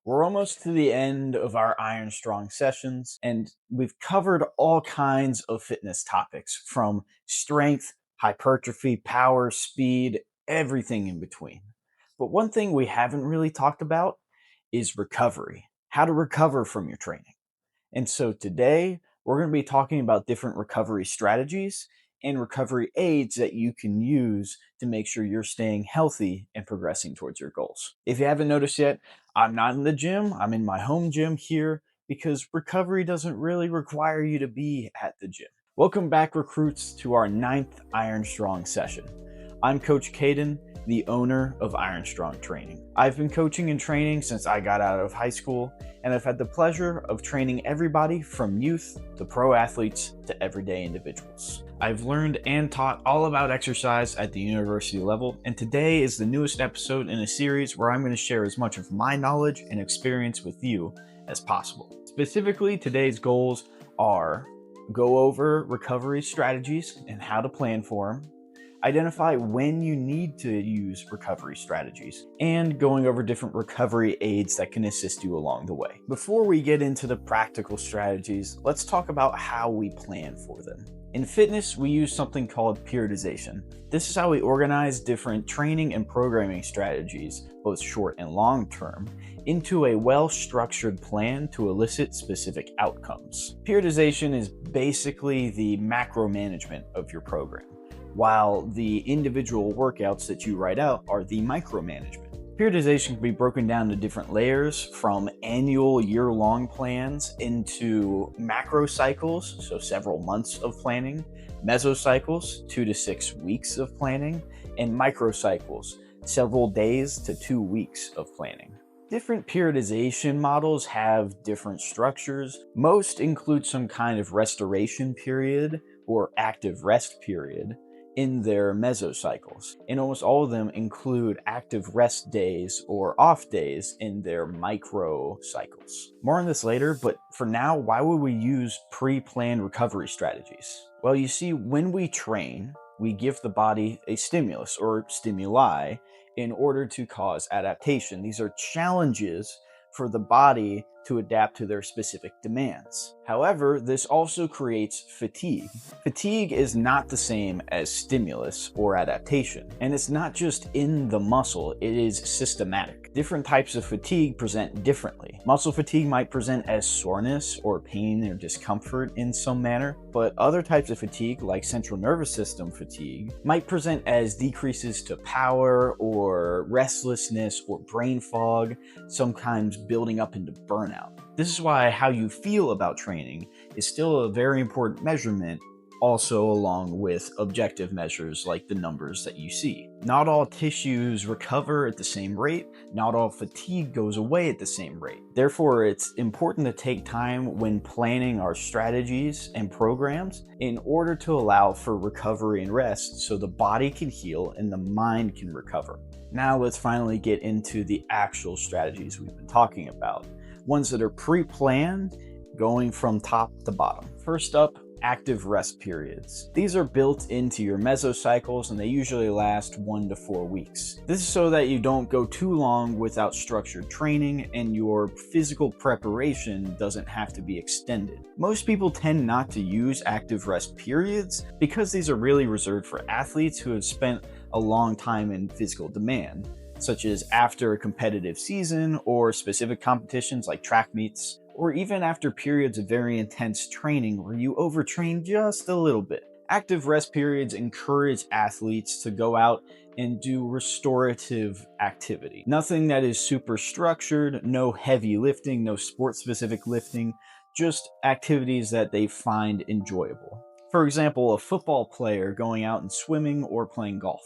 We're almost to the end of our Iron Strong sessions, and we've covered all kinds of fitness topics from strength, hypertrophy, power, speed, everything in between. But one thing we haven't really talked about is recovery, how to recover from your training. And so today we're going to be talking about different recovery strategies and recovery aids that you can use to make sure you're staying healthy and progressing towards your goals. If you haven't noticed yet, I'm not in the gym, I'm in my home gym here because recovery doesn't really require you to be at the gym. Welcome back, recruits, to our ninth Iron Strong session. I'm Coach Caden, the owner of Iron Strong Training. I've been coaching and training since I got out of high school, and I've had the pleasure of training everybody from youth to pro athletes to everyday individuals. I've learned and taught all about exercise at the university level, and today is the newest episode in a series where I'm going to share as much of my knowledge and experience with you as possible. Specifically, today's goals are go over recovery strategies and how to plan for them, identify when you need to use recovery strategies, and going over different recovery aids that can assist you along the way. Before we get into the practical strategies, let's talk about how we plan for them. In fitness, we use something called periodization. This is how we organize different training and programming strategies, both short and long term, into a well-structured plan to elicit specific outcomes. Periodization is basically the macro management of your program, while the individual workouts that you write out are the micromanagement. Periodization can be broken down to different layers, from annual year-long plans into macro cycles, so several months of planning, mesocycles, 2 to 6 weeks of planning, and microcycles, several days to 2 weeks of planning. Different periodization models have different structures. Most include some kind of restoration period or active rest period in their mesocycles, and almost all of them include active rest days or off days in their microcycles. More on this later, but for now, why would we use pre-planned recovery strategies? Well, you see, when we train, we give the body a stimulus or stimuli in order to cause adaptation. These are challenges for the body to adapt to their specific demands. However, this also creates fatigue. Fatigue is not the same as stimulus or adaptation, and it's not just in the muscle, it is systematic. Different types of fatigue present differently. Muscle fatigue might present as soreness or pain or discomfort in some manner, but other types of fatigue, like central nervous system fatigue, might present as decreases to power or restlessness or brain fog, sometimes building up into burnout. This is why how you feel about training is still a very important measurement, also along with objective measures like the numbers that you see. Not all tissues recover at the same rate, not all fatigue goes away at the same rate. Therefore, it's important to take time when planning our strategies and programs in order to allow for recovery and rest so the body can heal and the mind can recover. Now let's finally get into the actual strategies we've been talking about. Ones that are pre-planned, going from top to bottom. First up, active rest periods. These are built into your mesocycles and they usually last 1 to 4 weeks. This is so that you don't go too long without structured training and your physical preparation doesn't have to be extended. Most people tend not to use active rest periods because these are really reserved for athletes who have spent a long time in physical demand, such as after a competitive season or specific competitions like track meets, or even after periods of very intense training where you overtrain just a little bit. Active rest periods encourage athletes to go out and do restorative activity. Nothing that is super structured, no heavy lifting, no sport-specific lifting, just activities that they find enjoyable. For example, a football player going out and swimming or playing golf.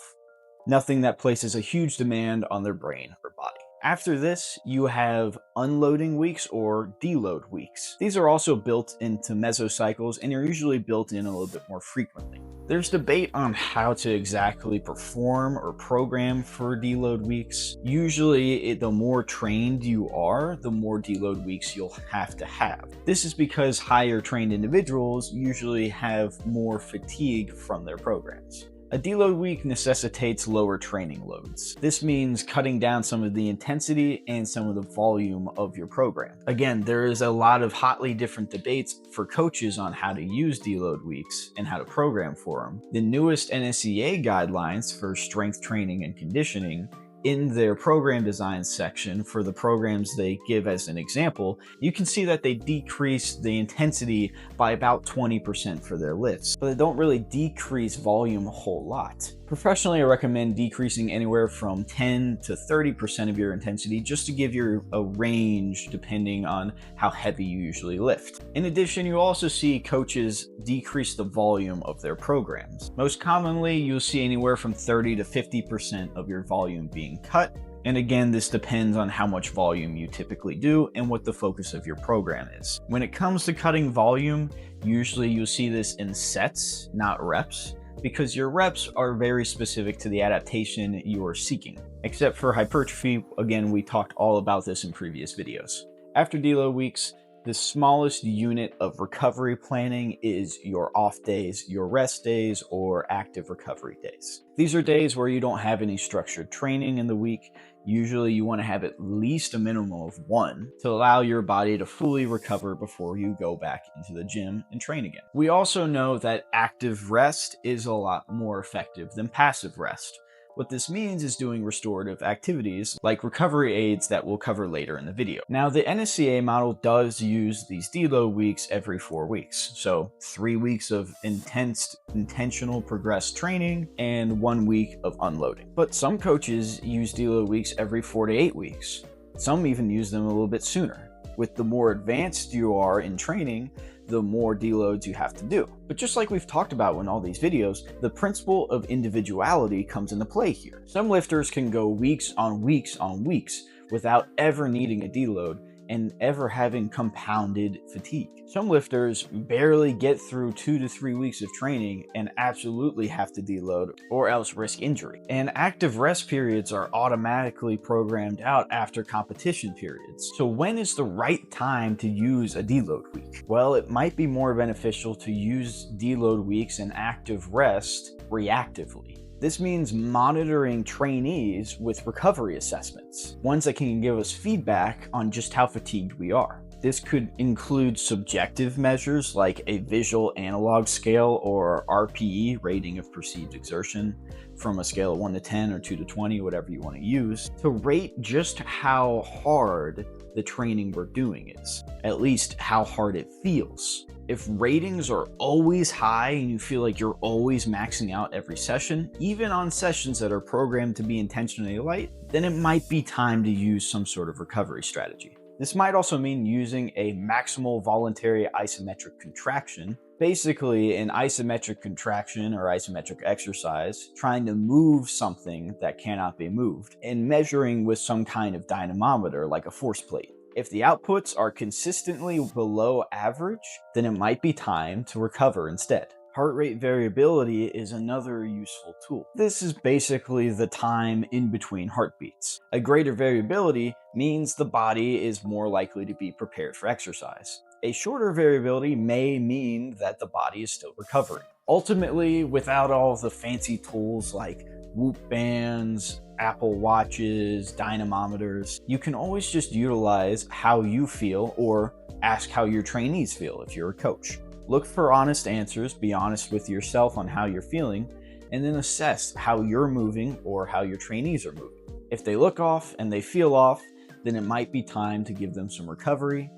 Nothing that places a huge demand on their brain or body. After this, you have unloading weeks or deload weeks. These are also built into mesocycles and are usually built in a little bit more frequently. There's debate on how to exactly perform or program for deload weeks. Usually, the more trained you are, the more deload weeks you'll have to have. This is because higher trained individuals usually have more fatigue from their programs. A deload week necessitates lower training loads. This means cutting down some of the intensity and some of the volume of your program. Again, there is a lot of hotly different debates for coaches on how to use deload weeks and how to program for them. The newest NSCA guidelines for strength training and conditioning, in their program design section for the programs they give as an example, you can see that they decrease the intensity by about 20% for their lifts, but they don't really decrease volume a whole lot. Professionally, I recommend decreasing anywhere from 10 to 30% of your intensity just to give you a range depending on how heavy you usually lift. In addition, you also see coaches decrease the volume of their programs. Most commonly, you'll see anywhere from 30 to 50% of your volume being cut. And again, this depends on how much volume you typically do and what the focus of your program is. When it comes to cutting volume, usually you'll see this in sets, not reps, because your reps are very specific to the adaptation you are seeking. Except for hypertrophy, again, we talked all about this in previous videos. After deload weeks, the smallest unit of recovery planning is your off days, your rest days, or active recovery days. These are days where you don't have any structured training in the week. Usually you want to have at least a minimum of one to allow your body to fully recover before you go back into the gym and train again. We also know that active rest is a lot more effective than passive rest. What this means is doing restorative activities like recovery aids that we'll cover later in the video. Now, the NSCA model does use these deload weeks every 4 weeks. So 3 weeks of intentional progressed training and 1 week of unloading. But some coaches use deload weeks every 4 to 8 weeks. Some even use them a little bit sooner. With the more advanced you are in training, the more deloads you have to do. But just like we've talked about in all these videos, the principle of individuality comes into play here. Some lifters can go weeks on weeks on weeks without ever needing a deload and ever having compounded fatigue. Some lifters barely get through 2 to 3 weeks of training and absolutely have to deload or else risk injury. And active rest periods are automatically programmed out after competition periods. So when is the right time to use a deload week? Well, it might be more beneficial to use deload weeks and active rest reactively. This means monitoring trainees with recovery assessments, ones that can give us feedback on just how fatigued we are. This could include subjective measures like a visual analog scale or RPE, rating of perceived exertion, from a scale of 1 to 10 or 2 to 20, whatever you want to use, to rate just how hard the training we're doing is, at least how hard it feels. If ratings are always high and you feel like you're always maxing out every session, even on sessions that are programmed to be intentionally light, then it might be time to use some sort of recovery strategy. This might also mean using a maximal voluntary isometric contraction, basically an isometric contraction or isometric exercise, trying to move something that cannot be moved, and measuring with some kind of dynamometer like a force plate. If the outputs are consistently below average, then it might be time to recover instead. Heart rate variability is another useful tool. This is basically the time in between heartbeats. A greater variability means the body is more likely to be prepared for exercise. A shorter variability may mean that the body is still recovering. Ultimately, without all the fancy tools like Whoop bands, Apple Watches, dynamometers, you can always just utilize how you feel or ask how your trainees feel if you're a coach. Look for honest answers, be honest with yourself on how you're feeling, and then assess how you're moving or how your trainees are moving. If they look off and they feel off, then it might be time to give them some recovery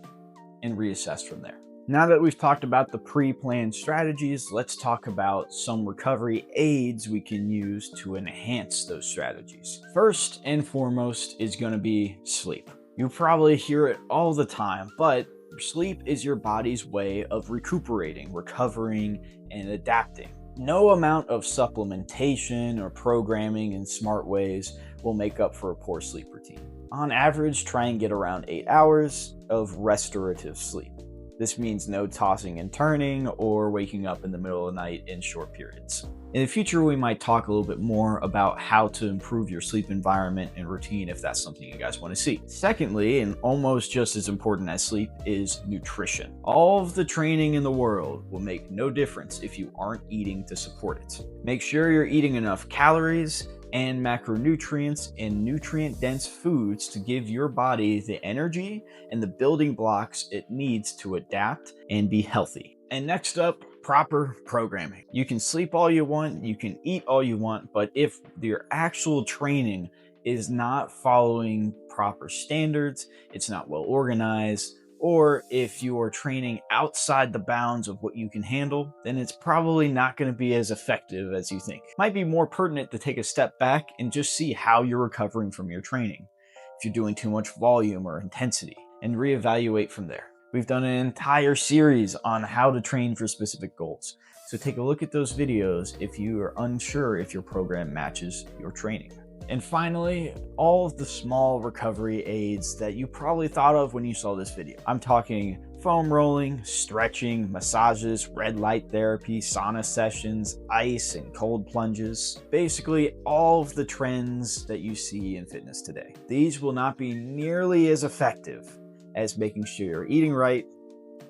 and reassess from there. Now that we've talked about the pre-planned strategies, let's talk about some recovery aids we can use to enhance those strategies. First and foremost is going to be sleep. You probably hear it all the time, but sleep is your body's way of recuperating, recovering, and adapting. No amount of supplementation or programming in smart ways will make up for a poor sleep routine. On average, try and get around 8 hours of restorative sleep. This means no tossing and turning or waking up in the middle of the night in short periods. In the future, we might talk a little bit more about how to improve your sleep environment and routine if that's something you guys want to see. Secondly, and almost just as important as sleep, is nutrition. All of the training in the world will make no difference if you aren't eating to support it. Make sure you're eating enough calories and macronutrients and nutrient-dense foods to give your body the energy and the building blocks it needs to adapt and be healthy. And next up, proper programming. You can sleep all you want, you can eat all you want, but if your actual training is not following proper standards, it's not well organized, or if you are training outside the bounds of what you can handle, then it's probably not going to be as effective as you think. Might be more pertinent to take a step back and just see how you're recovering from your training. If you're doing too much volume or intensity, and reevaluate from there. We've done an entire series on how to train for specific goals. So take a look at those videos if you are unsure if your program matches your training. And finally, all of the small recovery aids that you probably thought of when you saw this video. I'm talking foam rolling, stretching, massages, red light therapy, sauna sessions, ice and cold plunges. Basically, all of the trends that you see in fitness today. These will not be nearly as effective as making sure you're eating right,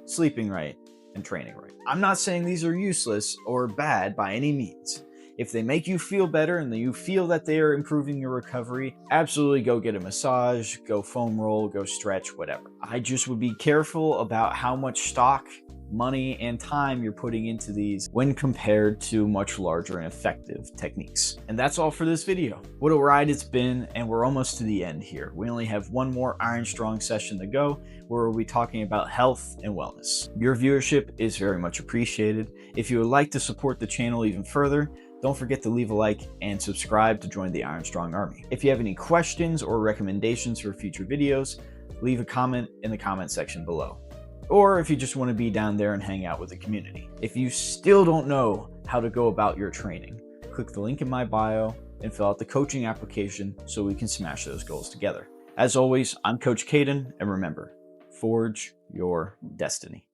sleeping right, and training right. I'm not saying these are useless or bad by any means. If they make you feel better and you feel that they are improving your recovery, absolutely go get a massage, go foam roll, go stretch, whatever. I just would be careful about how much stock, money, and time you're putting into these when compared to much larger and effective techniques. And that's all for this video. What a ride it's been, and we're almost to the end here. We only have one more Iron Strong session to go, where we'll be talking about health and wellness. Your viewership is very much appreciated. If you would like to support the channel even further, don't forget to leave a like and subscribe to join the Iron Strong Army. If you have any questions or recommendations for future videos, leave a comment in the comment section below. Or if you just want to be down there and hang out with the community. If you still don't know how to go about your training, click the link in my bio and fill out the coaching application so we can smash those goals together. As always, I'm Coach Caden, and remember, forge your destiny.